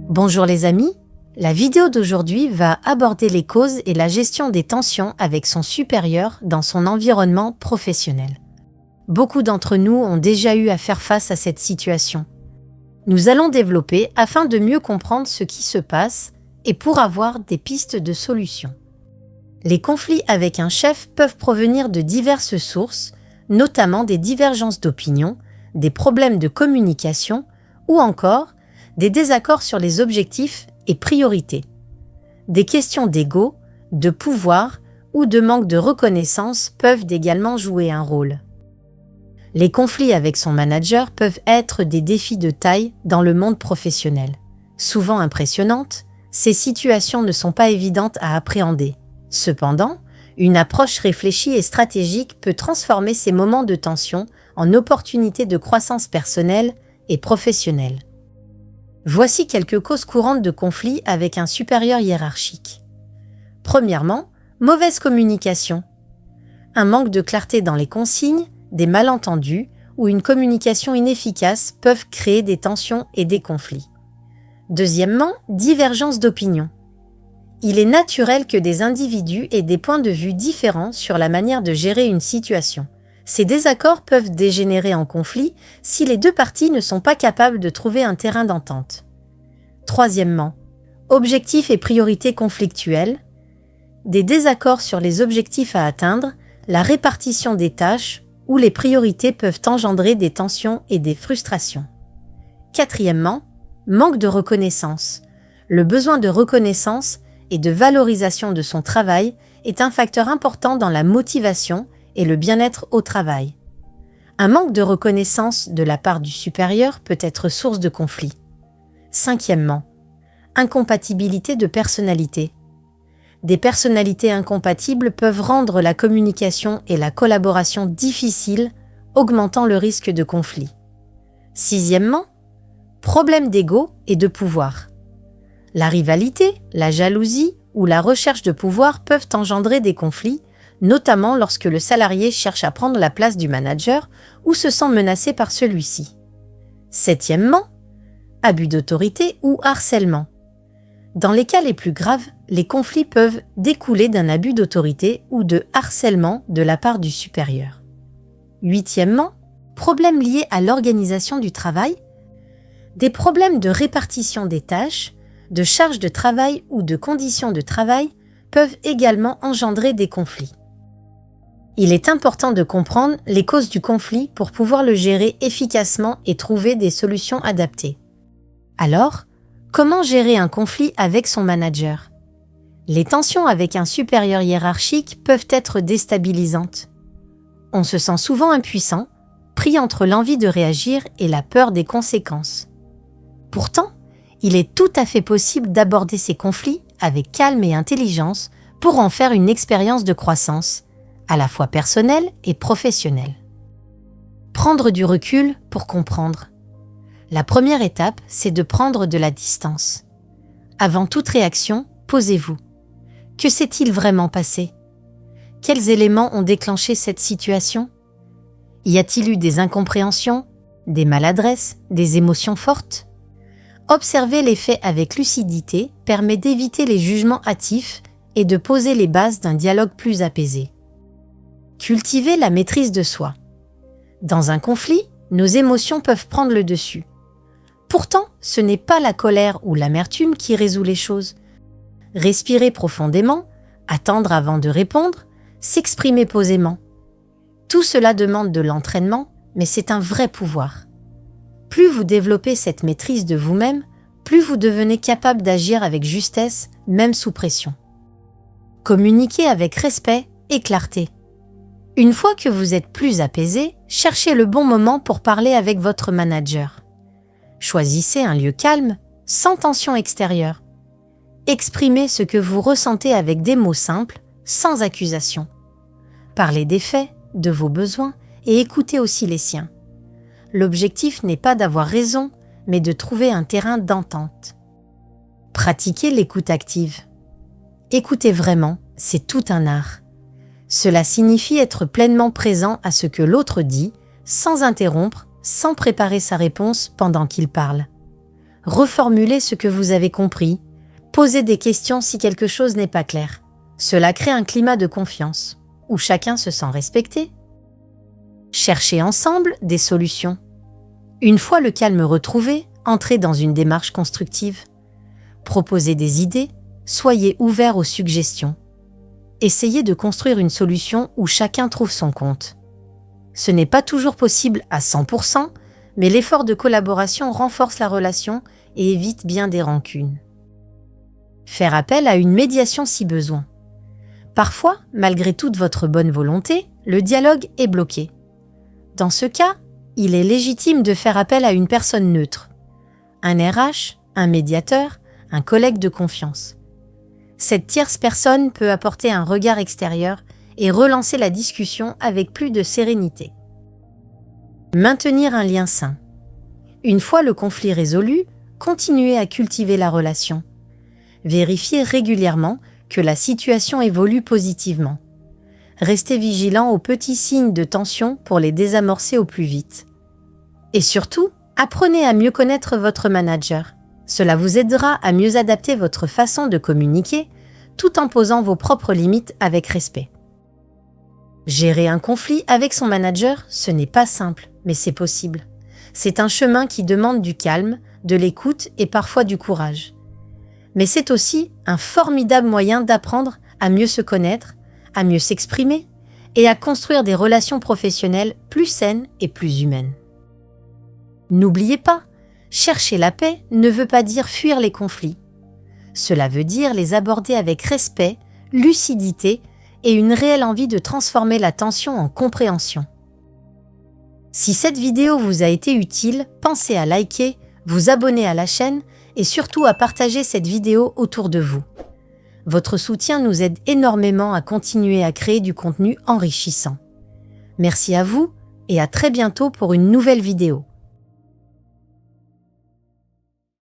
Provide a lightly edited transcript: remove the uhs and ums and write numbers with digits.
Bonjour les amis, la vidéo d'aujourd'hui va aborder les causes et la gestion des tensions avec son supérieur dans son environnement professionnel. Beaucoup d'entre nous ont déjà eu à faire face à cette situation. Nous allons développer afin de mieux comprendre ce qui se passe et pour avoir des pistes de solutions. Les conflits avec un chef peuvent provenir de diverses sources, notamment des divergences d'opinion, des problèmes de communication ou encore des désaccords sur les objectifs et priorités. Des questions d'ego, de pouvoir ou de manque de reconnaissance peuvent également jouer un rôle. Les conflits avec son manager peuvent être des défis de taille dans le monde professionnel. Souvent impressionnantes, ces situations ne sont pas évidentes à appréhender. Cependant, une approche réfléchie et stratégique peut transformer ces moments de tension en opportunités de croissance personnelle et professionnelle. Voici quelques causes courantes de conflits avec un supérieur hiérarchique. Premièrement, mauvaise communication. Un manque de clarté dans les consignes, des malentendus ou une communication inefficace peuvent créer des tensions et des conflits. Deuxièmement, divergence d'opinion. Il est naturel que des individus aient des points de vue différents sur la manière de gérer une situation. Ces désaccords peuvent dégénérer en conflit si les deux parties ne sont pas capables de trouver un terrain d'entente. Troisièmement, objectifs et priorités conflictuelles. Des désaccords sur les objectifs à atteindre, la répartition des tâches ou les priorités peuvent engendrer des tensions et des frustrations. Quatrièmement, manque de reconnaissance. Le besoin de reconnaissance et de valorisation de son travail est un facteur important dans la motivation et le bien-être au travail. Un manque de reconnaissance de la part du supérieur peut être source de conflit. Cinquièmement, incompatibilité de personnalité. Des personnalités incompatibles peuvent rendre la communication et la collaboration difficiles, augmentant le risque de conflit. Sixièmement, problème d'ego et de pouvoir. La rivalité, la jalousie ou la recherche de pouvoir peuvent engendrer des conflits, notamment lorsque le salarié cherche à prendre la place du manager ou se sent menacé par celui-ci. Septièmement, abus d'autorité ou harcèlement. Dans les cas les plus graves, les conflits peuvent découler d'un abus d'autorité ou de harcèlement de la part du supérieur. Huitièmement, problèmes liés à l'organisation du travail. Des problèmes de répartition des tâches, de charges de travail ou de conditions de travail peuvent également engendrer des conflits. Il est important de comprendre les causes du conflit pour pouvoir le gérer efficacement et trouver des solutions adaptées. Alors, comment gérer un conflit avec son manager? Les tensions avec un supérieur hiérarchique peuvent être déstabilisantes. On se sent souvent impuissant, pris entre l'envie de réagir et la peur des conséquences. Pourtant, il est tout à fait possible d'aborder ces conflits avec calme et intelligence pour en faire une expérience de croissance, à la fois personnelle et professionnelle. Prendre du recul pour comprendre. La première étape, c'est de prendre de la distance. Avant toute réaction, posez-vous. Que s'est-il vraiment passé? Quels éléments ont déclenché cette situation? Y a-t-il eu des incompréhensions, des maladresses, des émotions fortes? Observer les faits avec lucidité permet d'éviter les jugements hâtifs et de poser les bases d'un dialogue plus apaisé. Cultiver la maîtrise de soi. Dans un conflit, nos émotions peuvent prendre le dessus. Pourtant, ce n'est pas la colère ou l'amertume qui résout les choses. Respirer profondément, attendre avant de répondre, s'exprimer posément. Tout cela demande de l'entraînement, mais c'est un vrai pouvoir. Plus vous développez cette maîtrise de vous-même, plus vous devenez capable d'agir avec justesse, même sous pression. Communiquez avec respect et clarté. Une fois que vous êtes plus apaisé, cherchez le bon moment pour parler avec votre manager. Choisissez un lieu calme, sans tension extérieure. Exprimez ce que vous ressentez avec des mots simples, sans accusation. Parlez des faits, de vos besoins et écoutez aussi les siens. L'objectif n'est pas d'avoir raison, mais de trouver un terrain d'entente. Pratiquez l'écoute active. Écoutez vraiment, c'est tout un art. Cela signifie être pleinement présent à ce que l'autre dit, sans interrompre, sans préparer sa réponse pendant qu'il parle. reformulez ce que vous avez compris, posez des questions si quelque chose n'est pas clair. Cela crée un climat de confiance, où chacun se sent respecté. Cherchez ensemble des solutions. Une fois le calme retrouvé, entrez dans une démarche constructive. Proposez des idées, soyez ouverts aux suggestions. Essayez de construire une solution où chacun trouve son compte. Ce n'est pas toujours possible à 100%, mais l'effort de collaboration renforce la relation et évite bien des rancunes. Faire appel à une médiation si besoin. Parfois, malgré toute votre bonne volonté, le dialogue est bloqué. Dans ce cas, il est légitime de faire appel à une personne neutre. Un RH, un médiateur, un collègue de confiance. Cette tierce personne peut apporter un regard extérieur et relancer la discussion avec plus de sérénité. Maintenir un lien sain. Une fois le conflit résolu, continuez à cultiver la relation. Vérifiez régulièrement que la situation évolue positivement. Restez vigilant aux petits signes de tension pour les désamorcer au plus vite. Et surtout, apprenez à mieux connaître votre manager. Cela vous aidera à mieux adapter votre façon de communiquer tout en posant vos propres limites avec respect. Gérer un conflit avec son manager, ce n'est pas simple, mais c'est possible. C'est un chemin qui demande du calme, de l'écoute et parfois du courage. Mais c'est aussi un formidable moyen d'apprendre à mieux se connaître, à mieux s'exprimer et à construire des relations professionnelles plus saines et plus humaines. N'oubliez pas, chercher la paix ne veut pas dire fuir les conflits. Cela veut dire les aborder avec respect, lucidité et une réelle envie de transformer la tension en compréhension. Si cette vidéo vous a été utile, pensez à liker, vous abonner à la chaîne et surtout à partager cette vidéo autour de vous. Votre soutien nous aide énormément à continuer à créer du contenu enrichissant. Merci à vous et à très bientôt pour une nouvelle vidéo.